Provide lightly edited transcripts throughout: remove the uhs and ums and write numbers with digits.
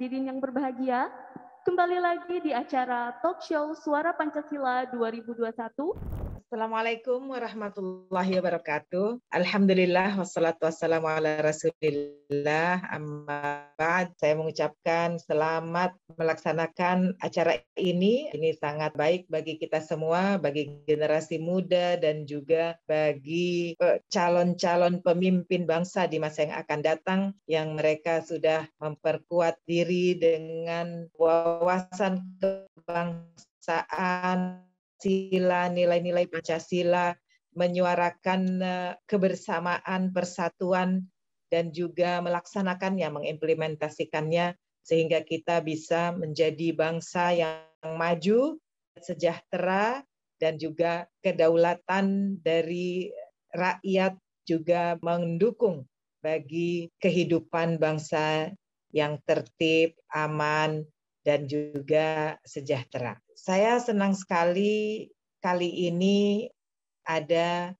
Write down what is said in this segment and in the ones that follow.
hadirin yang berbahagia, kembali lagi di acara Talk Show Suara Pancasila 2021. Assalamualaikum warahmatullahi wabarakatuh. Alhamdulillah wassalatu wassalamu ala rasulillah. Amma ba'd, saya mengucapkan selamat melaksanakan acara ini. Ini sangat baik bagi kita semua, bagi generasi muda dan juga bagi calon-calon pemimpin bangsa di masa yang akan datang, yang mereka sudah memperkuat diri dengan wawasan kebangsaan, nilai-nilai Pancasila, menyuarakan kebersamaan, persatuan, dan juga melaksanakannya, mengimplementasikannya, sehingga kita bisa menjadi bangsa yang maju, sejahtera, dan juga kedaulatan dari rakyat juga mendukung bagi kehidupan bangsa yang tertib, aman, dan juga sejahtera. Saya senang sekali kali ini ada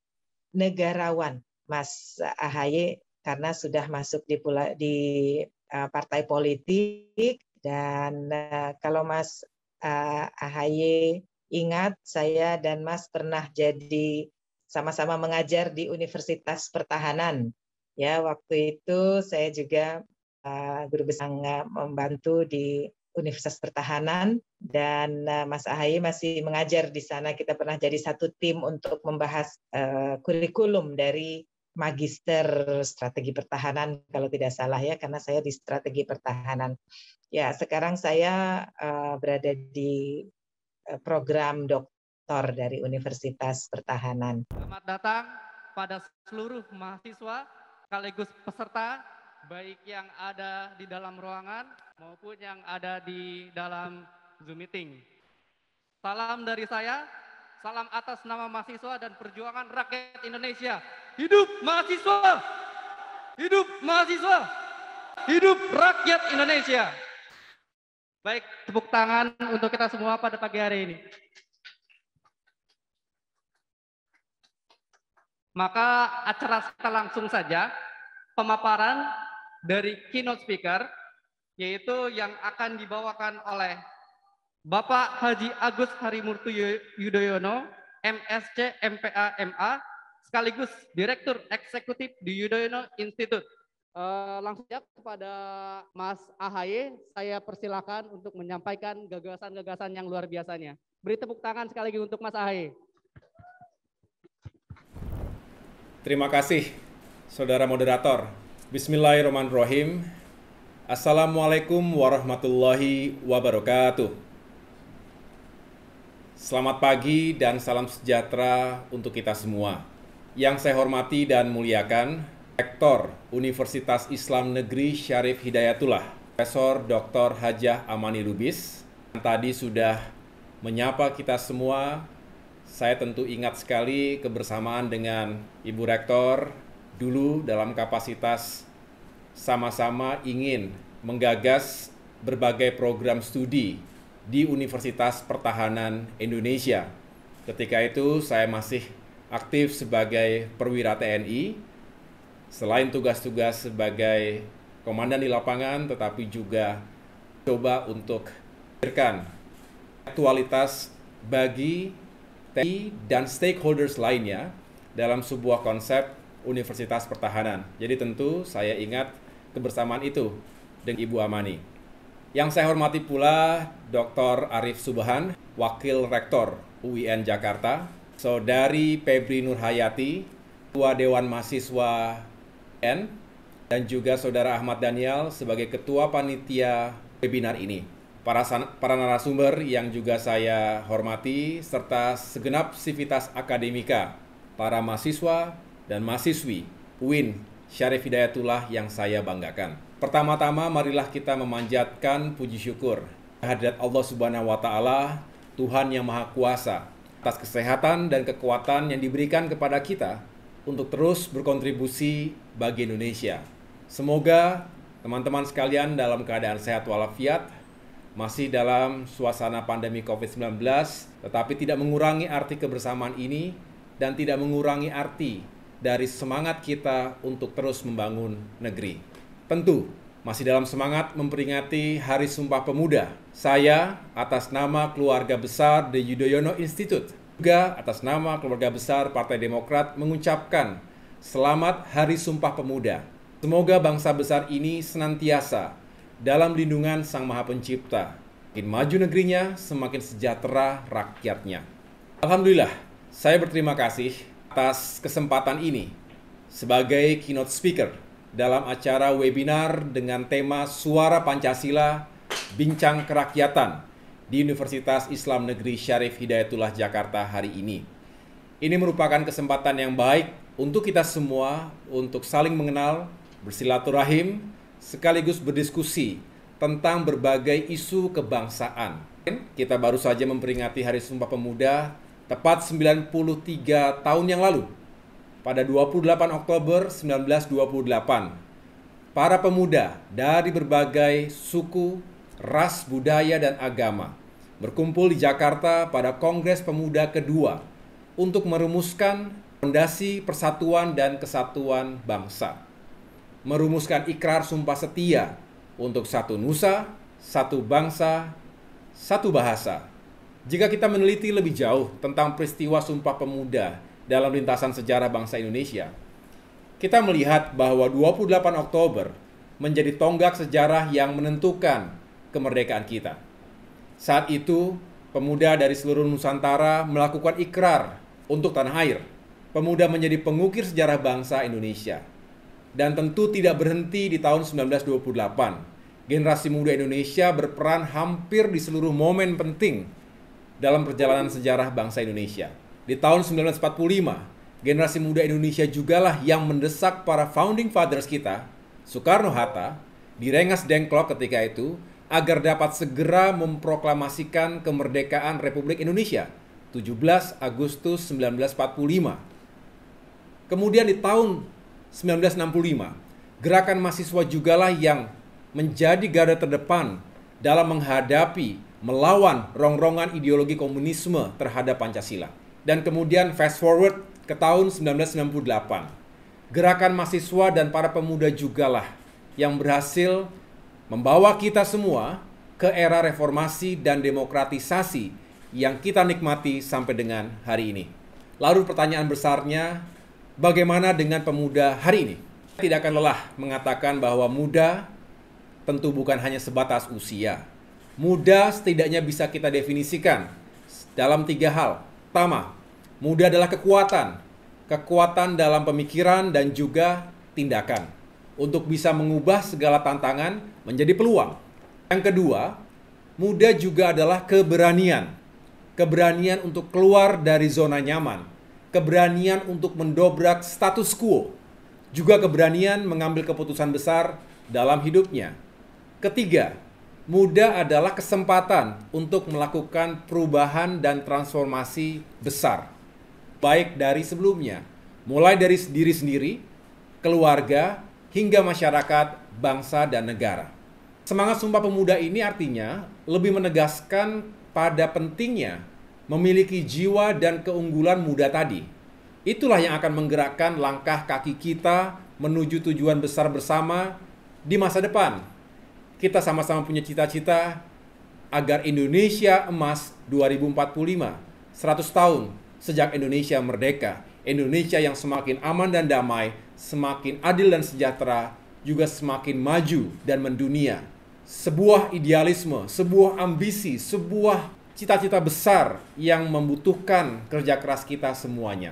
negarawan Mas AHY karena sudah masuk di partai politik, dan kalau Mas AHY ingat, saya dan Mas pernah jadi sama-sama mengajar di Universitas Pertahanan. Ya, waktu itu saya juga guru besar membantu di Universitas Pertahanan, dan Mas AHY masih mengajar di sana. Kita pernah jadi satu tim untuk membahas kurikulum dari Magister Strategi Pertahanan kalau tidak salah ya, karena saya di Strategi Pertahanan. Ya, sekarang saya berada di program doktor dari Universitas Pertahanan. Selamat datang pada seluruh mahasiswa sekaligus peserta, baik yang ada di dalam ruangan maupun yang ada di dalam Zoom meeting. Salam dari saya, salam atas nama mahasiswa dan perjuangan rakyat Indonesia. Hidup mahasiswa! Hidup mahasiswa! Hidup rakyat Indonesia! Baik, tepuk tangan untuk kita semua pada pagi hari ini. Maka acara kita langsung saja, pemaparan dari keynote speaker, yaitu yang akan dibawakan oleh Bapak Haji Agus Harimurti Yudhoyono, MSc MPA MA, sekaligus Direktur Eksekutif di Yudhoyono Institute. Langsung saja kepada Mas AHY, saya persilakan untuk menyampaikan gagasan-gagasan yang luar biasanya. Beri tepuk tangan sekali lagi untuk Mas AHY. Terima kasih, Saudara Moderator. Bismillahirrahmanirrahim. Assalamualaikum warahmatullahi wabarakatuh. Selamat pagi dan salam sejahtera untuk kita semua. Yang saya hormati dan muliakan, Rektor Universitas Islam Negeri Syarif Hidayatullah, Profesor Dr. Hajah Amani Lubis, yang tadi sudah menyapa kita semua. Saya tentu ingat sekali kebersamaan dengan Ibu Rektor dulu dalam kapasitas sama-sama ingin menggagas berbagai program studi di Universitas Pertahanan Indonesia. Ketika itu saya masih aktif sebagai perwira TNI, selain tugas-tugas sebagai komandan di lapangan, tetapi juga coba untuk memberikan aktualitas bagi TNI dan stakeholders lainnya dalam sebuah konsep Universitas Pertahanan. Jadi tentu saya ingat kebersamaan itu dengan Ibu Amani. Yang saya hormati pula Dr. Arif Subhan, Wakil Rektor UIN Jakarta, Saudari Febri Nurhayati, Ketua Dewan Mahasiswa UIN, dan juga Saudara Ahmad Daniel sebagai Ketua Panitia webinar ini. Para narasumber yang juga saya hormati, serta segenap sivitas akademika, para mahasiswa dan mahasiswi UIN Syarif Hidayatullah yang saya banggakan. Pertama-tama marilah kita memanjatkan puji syukur kehadirat Allah Subhanahu wa Ta'ala, Tuhan yang Maha Kuasa, atas kesehatan dan kekuatan yang diberikan kepada kita untuk terus berkontribusi bagi Indonesia. Semoga teman-teman sekalian dalam keadaan sehat walafiat, masih dalam suasana pandemi COVID-19, tetapi tidak mengurangi arti kebersamaan ini dan tidak mengurangi arti dari semangat kita untuk terus membangun negeri. Tentu, masih dalam semangat memperingati Hari Sumpah Pemuda, saya atas nama keluarga besar The Yudhoyono Institute, juga atas nama keluarga besar Partai Demokrat mengucapkan selamat Hari Sumpah Pemuda. Semoga bangsa besar ini senantiasa dalam lindungan Sang Maha Pencipta. Semakin maju negerinya, semakin sejahtera rakyatnya. Alhamdulillah, saya berterima kasih atas kesempatan ini sebagai keynote speaker dalam acara webinar dengan tema Suara Pancasila, Bincang Kerakyatan di Universitas Islam Negeri Syarif Hidayatullah Jakarta hari ini. Ini merupakan kesempatan yang baik untuk kita semua untuk saling mengenal, bersilaturahim, sekaligus berdiskusi tentang berbagai isu kebangsaan. Kita baru saja memperingati Hari Sumpah Pemuda tepat 93 tahun yang lalu. Pada 28 Oktober 1928, para pemuda dari berbagai suku, ras, budaya, dan agama berkumpul di Jakarta pada Kongres Pemuda kedua untuk merumuskan fondasi persatuan dan kesatuan bangsa. Merumuskan ikrar sumpah setia untuk satu nusa, satu bangsa, satu bahasa. Jika kita meneliti lebih jauh tentang peristiwa Sumpah Pemuda dalam lintasan sejarah bangsa Indonesia, kita melihat bahwa 28 Oktober menjadi tonggak sejarah yang menentukan kemerdekaan kita. Saat itu, pemuda dari seluruh Nusantara melakukan ikrar untuk tanah air. Pemuda menjadi pengukir sejarah bangsa Indonesia. Dan tentu tidak berhenti di tahun 1928. Generasi muda Indonesia berperan hampir di seluruh momen penting dalam perjalanan sejarah bangsa Indonesia. Di tahun 1945, generasi muda Indonesia jugalah yang mendesak para founding fathers kita, Soekarno-Hatta, di Rengas Dengklok ketika itu, agar dapat segera memproklamasikan kemerdekaan Republik Indonesia, 17 Agustus 1945. Kemudian di tahun 1965, gerakan mahasiswa jugalah yang menjadi garda terdepan dalam menghadapi, melawan rongrongan ideologi komunisme terhadap Pancasila. Dan kemudian fast forward ke tahun 1998. Gerakan mahasiswa dan para pemuda jugalah yang berhasil membawa kita semua ke era reformasi dan demokratisasi yang kita nikmati sampai dengan hari ini. Lalu pertanyaan besarnya, bagaimana dengan pemuda hari ini? Tidak akan lelah mengatakan bahwa muda tentu bukan hanya sebatas usia. Muda setidaknya bisa kita definisikan dalam 3 hal. Pertama, muda adalah kekuatan. Kekuatan dalam pemikiran dan juga tindakan untuk bisa mengubah segala tantangan menjadi peluang. Yang kedua, muda juga adalah keberanian. Keberanian untuk keluar dari zona nyaman. Keberanian untuk mendobrak status quo. Juga keberanian mengambil keputusan besar dalam hidupnya. Ketiga, muda adalah kesempatan untuk melakukan perubahan dan transformasi besar. Baik dari sebelumnya, mulai dari diri sendiri, keluarga, hingga masyarakat, bangsa, dan negara. Semangat Sumpah Pemuda ini artinya lebih menegaskan pada pentingnya memiliki jiwa dan keunggulan muda tadi. Itulah yang akan menggerakkan langkah kaki kita menuju tujuan besar bersama di masa depan. Kita sama-sama punya cita-cita agar Indonesia Emas 2045, 100 tahun sejak Indonesia merdeka, Indonesia yang semakin aman dan damai, semakin adil dan sejahtera, juga semakin maju dan mendunia. Sebuah idealisme, sebuah ambisi, sebuah cita-cita besar yang membutuhkan kerja keras kita semuanya.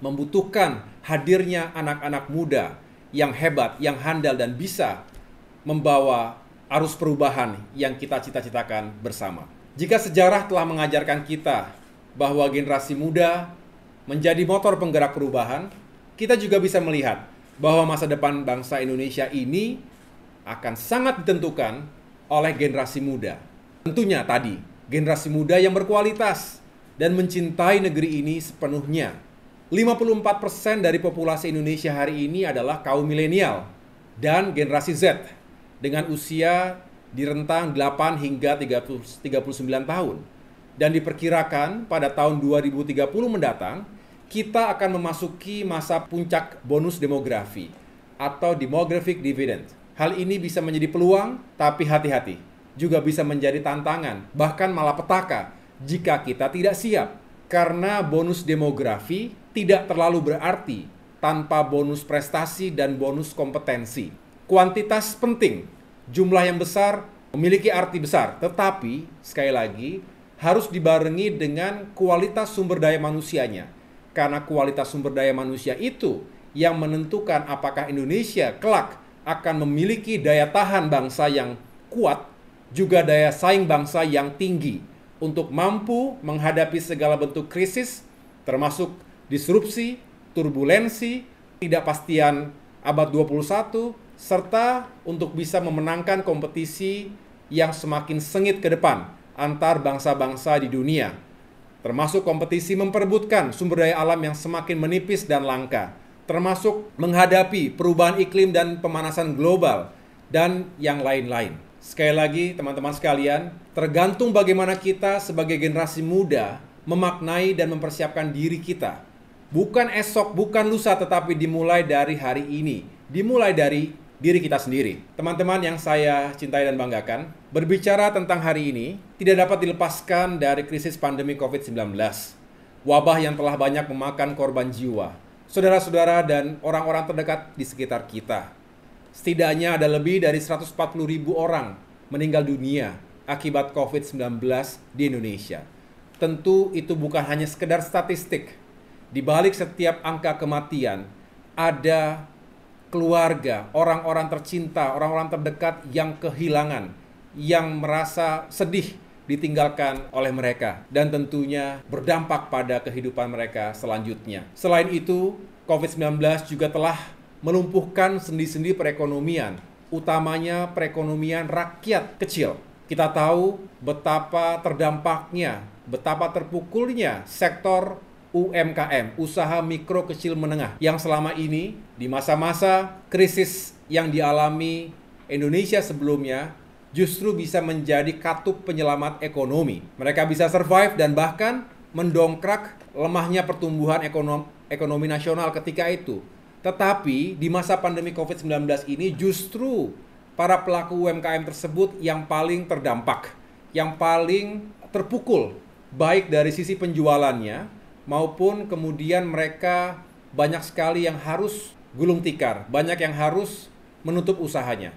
Membutuhkan hadirnya anak-anak muda yang hebat, yang handal, dan bisa membawa arus perubahan yang kita cita-citakan bersama. Jika sejarah telah mengajarkan kita bahwa generasi muda menjadi motor penggerak perubahan, kita juga bisa melihat bahwa masa depan bangsa Indonesia ini akan sangat ditentukan oleh generasi muda. Tentunya tadi, generasi muda yang berkualitas dan mencintai negeri ini sepenuhnya. 54% dari populasi Indonesia hari ini adalah kaum milenial dan generasi Z dengan usia di rentang 8 hingga 39 tahun. Dan diperkirakan pada tahun 2030 mendatang, kita akan memasuki masa puncak bonus demografi atau demographic dividend. Hal ini bisa menjadi peluang, tapi hati-hati. Juga bisa menjadi tantangan, bahkan malapetaka jika kita tidak siap. Karena bonus demografi tidak terlalu berarti tanpa bonus prestasi dan bonus kompetensi. Kuantitas penting, jumlah yang besar memiliki arti besar, tetapi sekali lagi harus dibarengi dengan kualitas sumber daya manusianya. Karena kualitas sumber daya manusia itu yang menentukan apakah Indonesia kelak akan memiliki daya tahan bangsa yang kuat, juga daya saing bangsa yang tinggi untuk mampu menghadapi segala bentuk krisis, termasuk disrupsi, turbulensi, ketidakpastian abad 21, serta untuk bisa memenangkan kompetisi yang semakin sengit ke depan antar bangsa-bangsa di dunia, termasuk kompetisi memperebutkan sumber daya alam yang semakin menipis dan langka, termasuk menghadapi perubahan iklim dan pemanasan global, dan yang lain-lain. Sekali lagi, teman-teman sekalian, tergantung bagaimana kita sebagai generasi muda memaknai dan mempersiapkan diri kita. Bukan esok, bukan lusa, tetapi dimulai dari hari ini. Dimulai dari diri kita sendiri. Teman-teman yang saya cintai dan banggakan, berbicara tentang hari ini tidak dapat dilepaskan dari krisis pandemi COVID-19. Wabah yang telah banyak memakan korban jiwa, saudara-saudara dan orang-orang terdekat di sekitar kita. Setidaknya ada lebih dari 140.000 orang meninggal dunia akibat COVID-19 di Indonesia. Tentu itu bukan hanya sekedar statistik. Di balik setiap angka kematian, ada keluarga, orang-orang tercinta, orang-orang terdekat yang kehilangan, yang merasa sedih ditinggalkan oleh mereka, dan tentunya berdampak pada kehidupan mereka selanjutnya. Selain itu, COVID-19 juga telah melumpuhkan sendi-sendi perekonomian, utamanya perekonomian rakyat kecil. Kita tahu betapa terdampaknya, betapa terpukulnya sektor UMKM, usaha mikro kecil menengah, yang selama ini di masa-masa krisis yang dialami Indonesia sebelumnya justru bisa menjadi katup penyelamat ekonomi. Mereka bisa survive dan bahkan mendongkrak lemahnya pertumbuhan ekonomi nasional ketika itu. Tetapi di masa pandemi COVID-19 ini justru para pelaku UMKM tersebut yang paling terdampak, yang paling terpukul, baik dari sisi penjualannya maupun kemudian mereka banyak sekali yang harus gulung tikar, banyak yang harus menutup usahanya.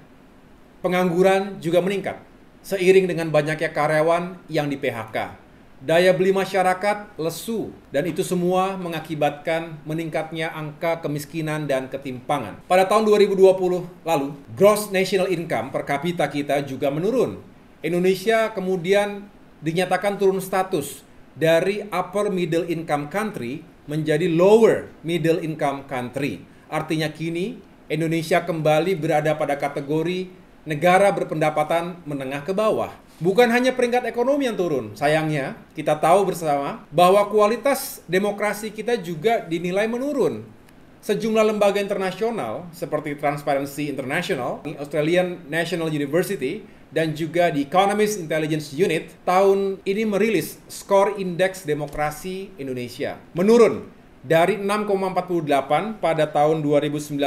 Pengangguran juga meningkat seiring dengan banyaknya karyawan yang di-PHK. Daya beli masyarakat lesu, dan itu semua mengakibatkan meningkatnya angka kemiskinan dan ketimpangan. Pada tahun 2020 lalu, gross national income per kapita kita juga menurun. Indonesia kemudian dinyatakan turun status dari upper middle income country menjadi lower middle income country. Artinya kini Indonesia kembali berada pada kategori negara berpendapatan menengah ke bawah. Bukan hanya peringkat ekonomi yang turun, sayangnya kita tahu bersama bahwa kualitas demokrasi kita juga dinilai menurun. Sejumlah lembaga internasional seperti Transparency International, Australian National University, dan juga The Economist Intelligence Unit tahun ini merilis skor indeks demokrasi Indonesia. Menurun dari 6,48 pada tahun 2019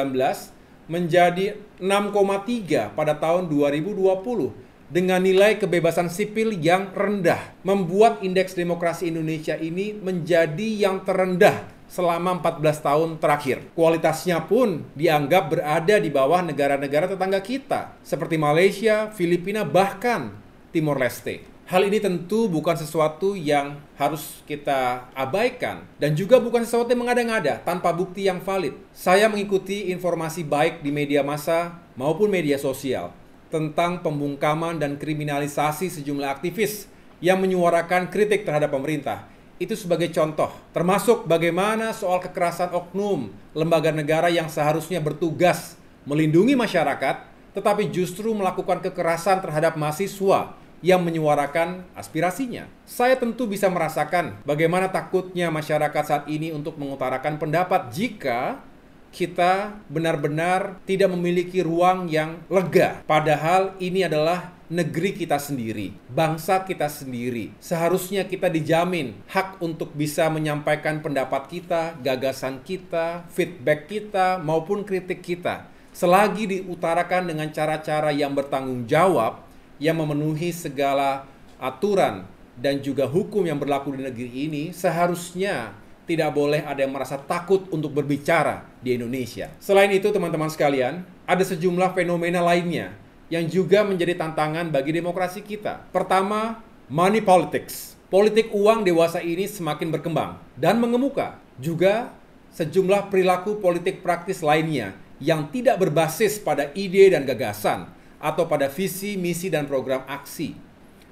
menjadi 6,3 pada tahun 2020 dengan nilai kebebasan sipil yang rendah, membuat indeks demokrasi Indonesia ini menjadi yang terendah selama 14 tahun terakhir. Kualitasnya pun dianggap berada di bawah negara-negara tetangga kita, seperti Malaysia, Filipina, bahkan Timor Leste. Hal ini tentu bukan sesuatu yang harus kita abaikan, dan juga bukan sesuatu yang mengada-ngada tanpa bukti yang valid. Saya mengikuti informasi baik di media massa maupun media sosial tentang pembungkaman dan kriminalisasi sejumlah aktivis yang menyuarakan kritik terhadap pemerintah. Itu sebagai contoh, termasuk bagaimana soal kekerasan oknum lembaga negara yang seharusnya bertugas melindungi masyarakat, tetapi justru melakukan kekerasan terhadap mahasiswa yang menyuarakan aspirasinya. Saya tentu bisa merasakan bagaimana takutnya masyarakat saat ini untuk mengutarakan pendapat jika kita benar-benar tidak memiliki ruang yang lega. Padahal ini adalah negeri kita sendiri, bangsa kita sendiri. Seharusnya kita dijamin hak untuk bisa menyampaikan pendapat kita, gagasan kita, feedback kita, maupun kritik kita. selagi diutarakan dengan cara-cara yang bertanggung jawab, yang memenuhi segala aturan dan juga hukum yang berlaku di negeri ini, seharusnya tidak boleh ada yang merasa takut untuk berbicara di Indonesia. Selain itu, teman-teman sekalian, ada sejumlah fenomena lainnya yang juga menjadi tantangan bagi demokrasi kita. Pertama, money politics. Politik uang dewasa ini semakin berkembang dan mengemuka. Juga sejumlah perilaku politik praktis lainnya yang tidak berbasis pada ide dan gagasan atau pada visi, misi, dan program aksi.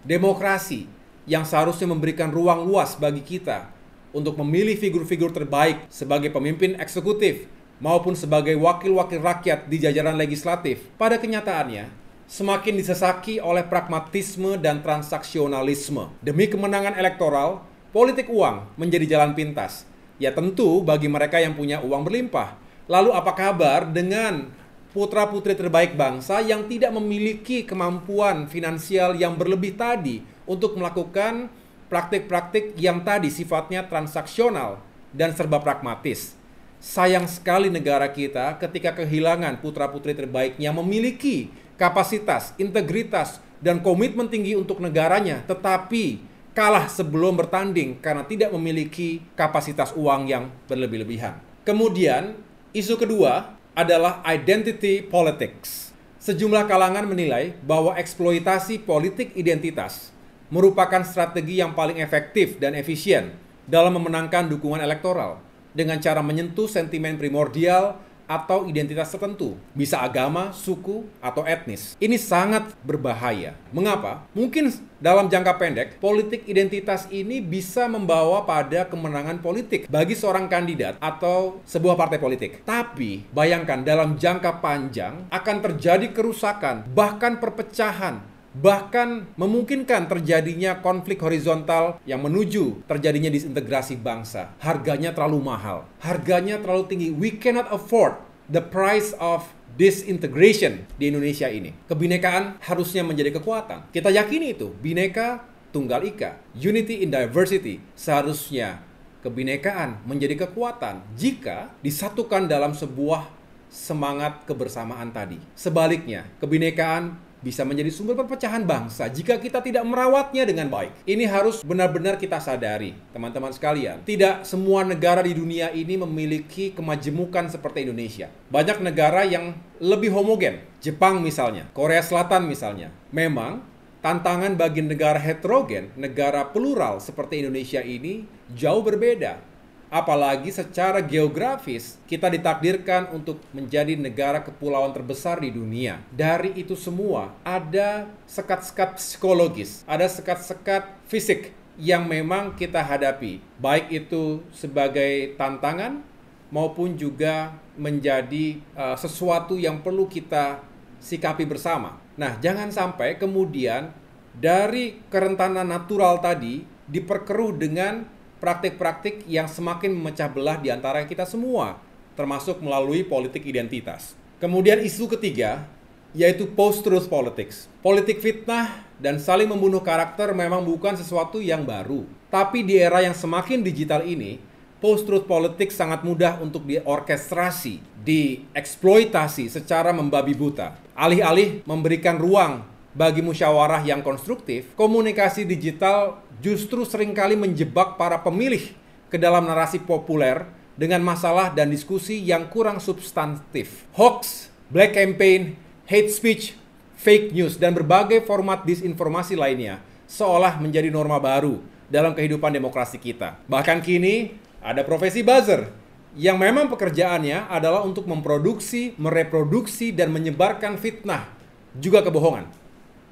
Demokrasi yang seharusnya memberikan ruang luas bagi kita untuk memilih figur-figur terbaik sebagai pemimpin eksekutif maupun sebagai wakil-wakil rakyat di jajaran legislatif, pada kenyataannya semakin disesaki oleh pragmatisme dan transaksionalisme. Demi kemenangan elektoral, politik uang menjadi jalan pintas. Ya tentu bagi mereka yang punya uang berlimpah. Lalu apa kabar dengan putra-putri terbaik bangsa yang tidak memiliki kemampuan finansial yang berlebih tadi untuk melakukan praktik-praktik yang tadi sifatnya transaksional dan serba pragmatis? Sayang sekali negara kita ketika kehilangan putra-putri terbaiknya memiliki kapasitas, integritas, dan komitmen tinggi untuk negaranya, tetapi kalah sebelum bertanding karena tidak memiliki kapasitas uang yang berlebih-lebihan. Kemudian, isu kedua adalah identity politics. Sejumlah kalangan menilai bahwa eksploitasi politik identitas merupakan strategi yang paling efektif dan efisien dalam memenangkan dukungan elektoral dengan cara menyentuh sentimen primordial atau identitas tertentu, bisa agama, suku, atau etnis. Ini sangat berbahaya. Mengapa? Mungkin dalam jangka pendek, politik identitas ini bisa membawa pada kemenangan politik bagi seorang kandidat atau sebuah partai politik. Tapi, bayangkan dalam jangka panjang akan terjadi kerusakan, bahkan perpecahan, bahkan memungkinkan terjadinya konflik horizontal yang menuju terjadinya disintegrasi bangsa. Harganya terlalu mahal, harganya terlalu tinggi. We cannot afford the price of disintegration di Indonesia ini. Kebinekaan harusnya menjadi kekuatan. Kita yakini itu, Bhinneka Tunggal Ika, unity in diversity. Seharusnya kebinekaan menjadi kekuatan jika disatukan dalam sebuah semangat kebersamaan tadi. Sebaliknya, kebinekaan bisa menjadi sumber perpecahan bangsa jika kita tidak merawatnya dengan baik. Ini harus benar-benar kita sadari, teman-teman sekalian. Tidak semua negara di dunia ini memiliki kemajemukan seperti Indonesia. Banyak negara yang lebih homogen. Jepang misalnya, Korea Selatan misalnya. Memang tantangan bagi negara heterogen, negara plural seperti Indonesia ini jauh berbeda. Apalagi secara geografis, kita ditakdirkan untuk menjadi negara kepulauan terbesar di dunia. Dari itu semua, ada sekat-sekat psikologis, ada sekat-sekat fisik yang memang kita hadapi. Baik itu sebagai tantangan, maupun juga menjadi sesuatu yang perlu kita sikapi bersama. Nah, jangan sampai kemudian dari kerentanan natural tadi diperkeruh dengan praktik-praktik yang semakin memecah belah di antara kita semua, termasuk melalui politik identitas. Kemudian isu ketiga, yaitu post-truth politics. Politik fitnah dan saling membunuh karakter memang bukan sesuatu yang baru. Tapi di era yang semakin digital ini, post-truth politics sangat mudah untuk diorkestrasi, dieksploitasi secara membabi buta. Alih-alih memberikan ruang bagi musyawarah yang konstruktif, komunikasi digital justru seringkali menjebak para pemilih ke dalam narasi populer dengan masalah dan diskusi yang kurang substantif. Hoax, black campaign, hate speech, fake news, dan berbagai format disinformasi lainnya seolah menjadi norma baru dalam kehidupan demokrasi kita. Bahkan kini ada profesi buzzer yang memang pekerjaannya adalah untuk memproduksi, mereproduksi, dan menyebarkan fitnah, juga kebohongan,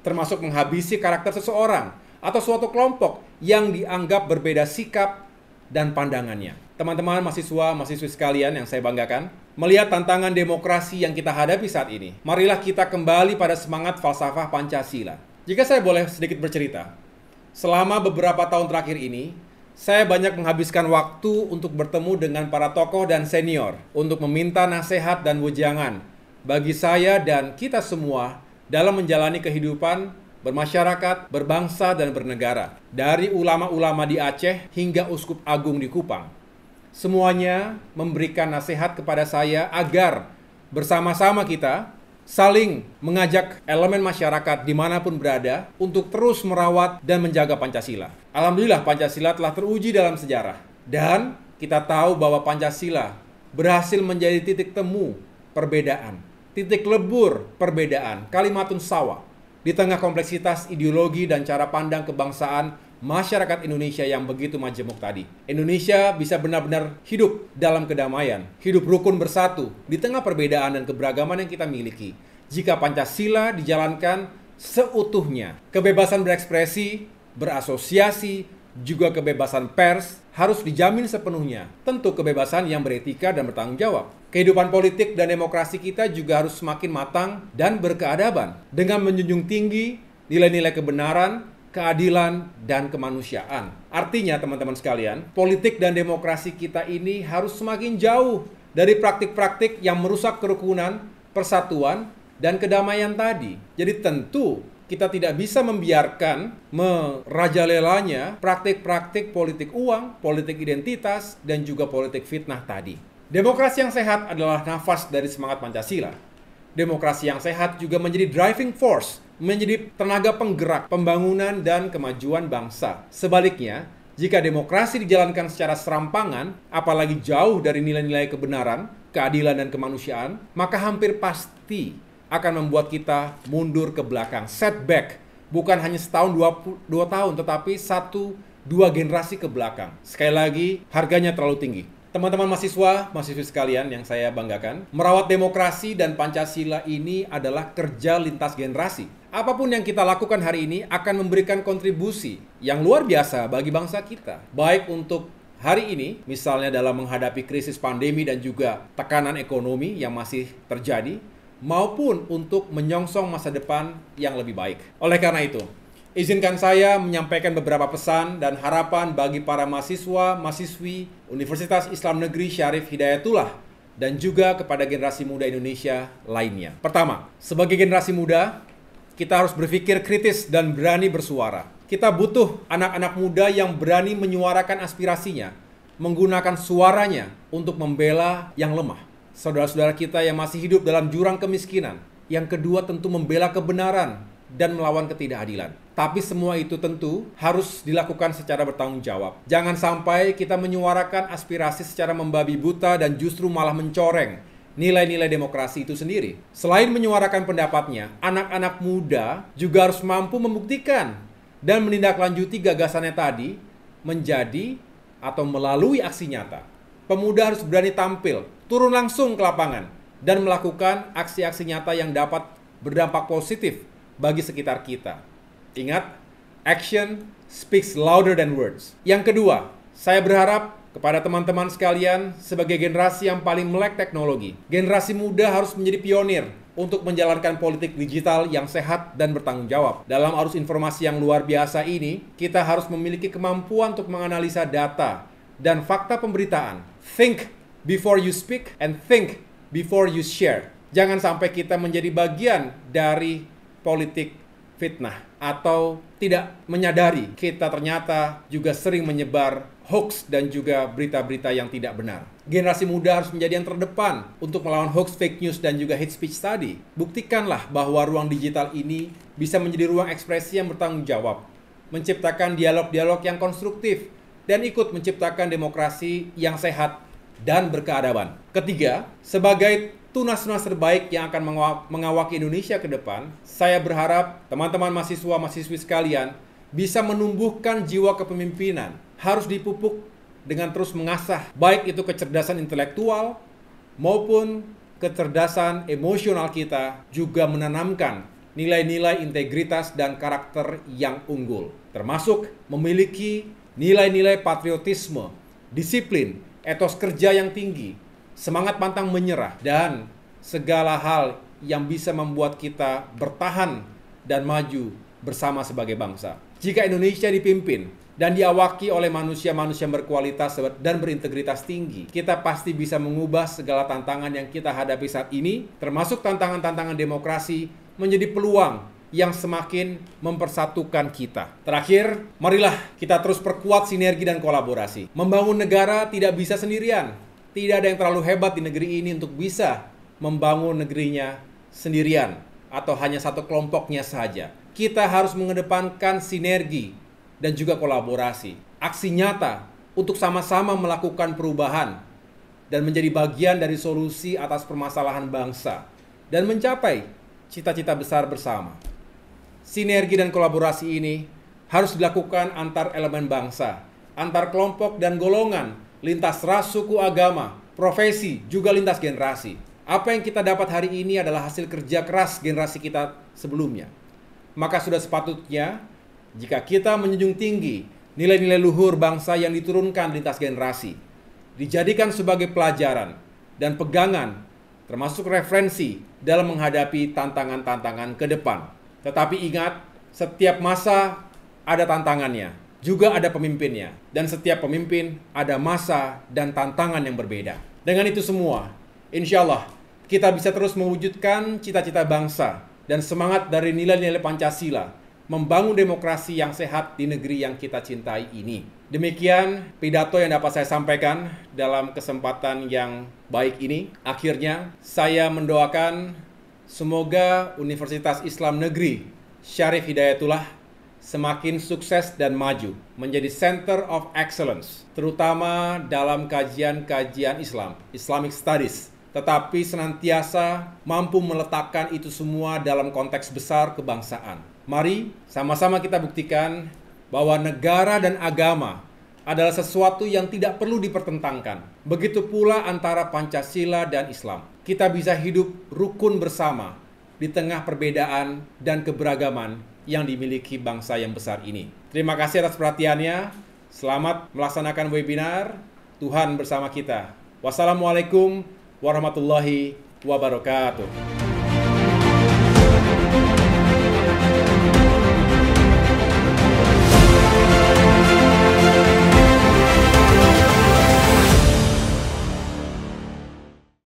termasuk menghabisi karakter seseorang atau suatu kelompok yang dianggap berbeda sikap dan pandangannya. Teman-teman mahasiswa-mahasiswi sekalian yang saya banggakan, melihat tantangan demokrasi yang kita hadapi saat ini, marilah kita kembali pada semangat falsafah Pancasila. Jika saya boleh sedikit bercerita, selama beberapa tahun terakhir ini, saya banyak menghabiskan waktu untuk bertemu dengan para tokoh dan senior untuk meminta nasihat dan wejangan bagi saya dan kita semua dalam menjalani kehidupan bermasyarakat, berbangsa, dan bernegara. Dari ulama-ulama di Aceh hingga uskup agung di Kupang. Semuanya memberikan nasihat kepada saya agar bersama-sama kita saling mengajak elemen masyarakat dimanapun berada untuk terus merawat dan menjaga Pancasila. Alhamdulillah Pancasila telah teruji dalam sejarah. Dan kita tahu bahwa Pancasila berhasil menjadi titik temu perbedaan, titik lebur perbedaan, kalimatun sawa, di tengah kompleksitas ideologi dan cara pandang kebangsaan masyarakat Indonesia yang begitu majemuk tadi. Indonesia bisa benar-benar hidup dalam kedamaian, hidup rukun bersatu di tengah perbedaan dan keberagaman yang kita miliki. Jika Pancasila dijalankan seutuhnya, kebebasan berekspresi, berasosiasi, juga kebebasan pers harus dijamin sepenuhnya. Tentu kebebasan yang beretika dan bertanggung jawab. Kehidupan politik dan demokrasi kita juga harus semakin matang dan berkeadaban dengan menjunjung tinggi nilai-nilai kebenaran, keadilan, dan kemanusiaan. Artinya teman-teman sekalian, politik dan demokrasi kita ini harus semakin jauh dari praktik-praktik yang merusak kerukunan, persatuan, dan kedamaian tadi. Jadi tentu kita tidak bisa membiarkan merajalelanya praktik-praktik politik uang, politik identitas, dan juga politik fitnah tadi. Demokrasi yang sehat adalah nafas dari semangat Pancasila. Demokrasi yang sehat juga menjadi driving force, menjadi tenaga penggerak pembangunan dan kemajuan bangsa. Sebaliknya, jika demokrasi dijalankan secara serampangan, apalagi jauh dari nilai-nilai kebenaran, keadilan, dan kemanusiaan, maka hampir pasti akan membuat kita mundur ke belakang. Setback, bukan hanya setahun, dua tahun, tetapi 1-2 generasi ke belakang. Sekali lagi, harganya terlalu tinggi. Teman-teman mahasiswa, mahasiswi sekalian yang saya banggakan, merawat demokrasi dan Pancasila ini adalah kerja lintas generasi. Apapun yang kita lakukan hari ini akan memberikan kontribusi yang luar biasa bagi bangsa kita. Baik untuk hari ini, misalnya dalam menghadapi krisis pandemi dan juga tekanan ekonomi yang masih terjadi, maupun untuk menyongsong masa depan yang lebih baik. Oleh karena itu, izinkan saya menyampaikan beberapa pesan dan harapan bagi para mahasiswa, mahasiswi Universitas Islam Negeri Syarif Hidayatullah dan juga kepada generasi muda Indonesia lainnya. Pertama, sebagai generasi muda, kita harus berpikir kritis dan berani bersuara. Kita butuh anak-anak muda yang berani menyuarakan aspirasinya, menggunakan suaranya untuk membela yang lemah. Saudara-saudara kita yang masih hidup dalam jurang kemiskinan. Yang kedua tentu membela kebenaran dan melawan ketidakadilan. Tapi semua itu tentu harus dilakukan secara bertanggung jawab. Jangan sampai kita menyuarakan aspirasi secara membabi buta dan justru malah mencoreng nilai-nilai demokrasi itu sendiri. Selain menyuarakan pendapatnya, anak-anak muda juga harus mampu membuktikan dan menindaklanjuti gagasannya tadi menjadi atau melalui aksi nyata. Pemuda harus berani tampil, turun langsung ke lapangan, dan melakukan aksi-aksi nyata yang dapat berdampak positif bagi sekitar kita. Ingat, action speaks louder than words. Yang kedua, saya berharap kepada teman-teman sekalian sebagai generasi yang paling melek teknologi, generasi muda harus menjadi pionir untuk menjalankan politik digital yang sehat dan bertanggung jawab. Dalam arus informasi yang luar biasa ini, kita harus memiliki kemampuan untuk menganalisa data dan fakta pemberitaan. Think before you speak and think before you share. Jangan sampai kita menjadi bagian dari politik fitnah atau tidak menyadari kita ternyata juga sering menyebar hoax dan juga berita-berita yang tidak benar. Generasi muda harus menjadi yang terdepan untuk melawan hoax, fake news, dan juga hate speech tadi. Buktikanlah bahwa ruang digital ini bisa menjadi ruang ekspresi yang bertanggung jawab, menciptakan dialog-dialog yang konstruktif, dan ikut menciptakan demokrasi yang sehat dan berkeadaban. Ketiga, sebagai tunas-tunas terbaik yang akan mengawaki Indonesia ke depan, saya berharap teman-teman mahasiswa-mahasiswi sekalian bisa menumbuhkan jiwa kepemimpinan. Harus dipupuk dengan terus mengasah, baik itu kecerdasan intelektual maupun kecerdasan emosional kita, juga menanamkan nilai-nilai integritas dan karakter yang unggul, termasuk memiliki nilai-nilai patriotisme, disiplin, etos kerja yang tinggi, semangat pantang menyerah, dan segala hal yang bisa membuat kita bertahan dan maju bersama sebagai bangsa. Jika Indonesia dipimpin dan diawaki oleh manusia-manusia berkualitas dan berintegritas tinggi, kita pasti bisa mengubah segala tantangan yang kita hadapi saat ini, termasuk tantangan-tantangan demokrasi, menjadi peluang yang semakin mempersatukan kita. Terakhir, marilah kita terus perkuat sinergi dan kolaborasi. Membangun negara tidak bisa sendirian. Tidak ada yang terlalu hebat di negeri ini untuk bisa membangun negerinya sendirian atau hanya satu kelompoknya saja. Kita harus mengedepankan sinergi dan juga kolaborasi, aksi nyata untuk sama-sama melakukan perubahan dan menjadi bagian dari solusi atas permasalahan bangsa dan mencapai cita-cita besar bersama. Sinergi dan kolaborasi ini harus dilakukan antar elemen bangsa, antar kelompok dan golongan, lintas ras, suku, agama, profesi, juga lintas generasi. Apa yang kita dapat hari ini adalah hasil kerja keras generasi kita sebelumnya. Maka sudah sepatutnya jika kita menjunjung tinggi nilai-nilai luhur bangsa yang diturunkan lintas generasi, dijadikan sebagai pelajaran dan pegangan, termasuk referensi dalam menghadapi tantangan-tantangan ke depan. Tetapi ingat, setiap masa ada tantangannya, juga ada pemimpinnya. Dan setiap pemimpin ada masa dan tantangan yang berbeda. Dengan itu semua, insya Allah kita bisa terus mewujudkan cita-cita bangsa dan semangat dari nilai-nilai Pancasila, membangun demokrasi yang sehat di negeri yang kita cintai ini. Demikian pidato yang dapat saya sampaikan dalam kesempatan yang baik ini. Akhirnya, saya mendoakan semoga Universitas Islam Negeri Syarif Hidayatullah semakin sukses dan maju menjadi Center of Excellence, terutama dalam kajian-kajian Islam, Islamic Studies, tetapi senantiasa mampu meletakkan itu semua dalam konteks besar kebangsaan. Mari sama-sama kita buktikan bahwa negara dan agama adalah sesuatu yang tidak perlu dipertentangkan. Begitu pula antara Pancasila dan Islam. Kita bisa hidup rukun bersama di tengah perbedaan dan keberagaman yang dimiliki bangsa yang besar ini. Terima kasih atas perhatiannya. Selamat melaksanakan webinar. Tuhan bersama kita. Wassalamualaikum warahmatullahi wabarakatuh.